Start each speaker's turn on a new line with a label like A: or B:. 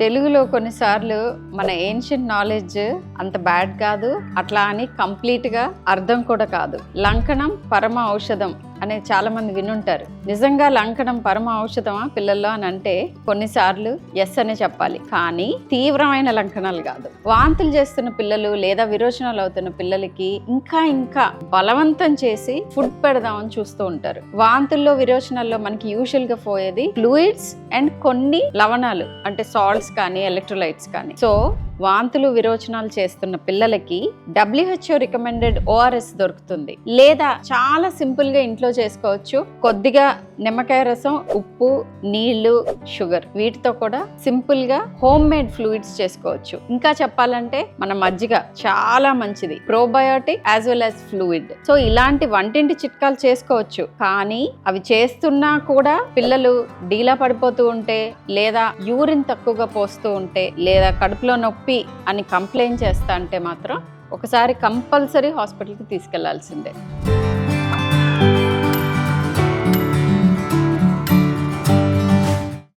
A: తెలుగులో కొన్నిసార్లు మన ఏన్షియంట్ నాలెడ్జ్ అంత బ్యాడ్ కాదు, అట్లా అని కంప్లీట్గా అర్థం కూడా కాదు. లంకణం పరమ ఔషధం అనేది చాలా మంది వినుంటారు. నిజంగా లంకణం పరమ ఔషధమా పిల్లల్లో అని అంటే కొన్నిసార్లు ఎస్ అనే చెప్పాలి, కానీ తీవ్రమైన లంకణాలు కాదు. వాంతులు చేస్తున్న పిల్లలు లేదా విరోచనాలు అవుతున్న పిల్లలకి ఇంకా బలవంతం చేసి ఫుడ్ పెడదామని చూస్తూ ఉంటారు. వాంతుల్లో విరోచనాల్లో మనకి యూజువల్ గా పోయేది ఫ్లూయిడ్స్ అండ్ కొన్ని లవణాలు అంటే సాల్ట్స్ కానీ ఎలక్ట్రోలైట్స్ కానీ. సో వాంతులు విరోచనాలు చేస్తున్న పిల్లలకి WHO రికమెండెడ్ ORS దొరుకుతుంది, లేదా చాలా సింపుల్ గా ఇంట్లో చేసుకోవచ్చు. కొద్దిగా నిమ్మకాయ రసం, ఉప్పు, నీళ్లు, షుగర్, వీటితో కూడా సింపుల్ గా హోమ్ మేడ్ ఫ్లూయిడ్స్ చేసుకోవచ్చు. ఇంకా చెప్పాలంటే మన మజ్జిగ చాలా మంచిది, probiotic as well as fluid. So ఇలాంటి వంటింటి చిట్కాలు చేసుకోవచ్చు, కానీ అవి చేస్తున్నా కూడా పిల్లలు డీలా పడిపోతూ ఉంటే, లేదా యూరిన్ తక్కువగా పోస్తూ ఉంటే, లేదా కడుపులో నొప్పి అని కంప్లైంట్ చేస్తా అంటే మాత్రం ఒకసారి కంపల్సరీ హాస్పిటల్కి తీసుకెళ్లాల్సిందే.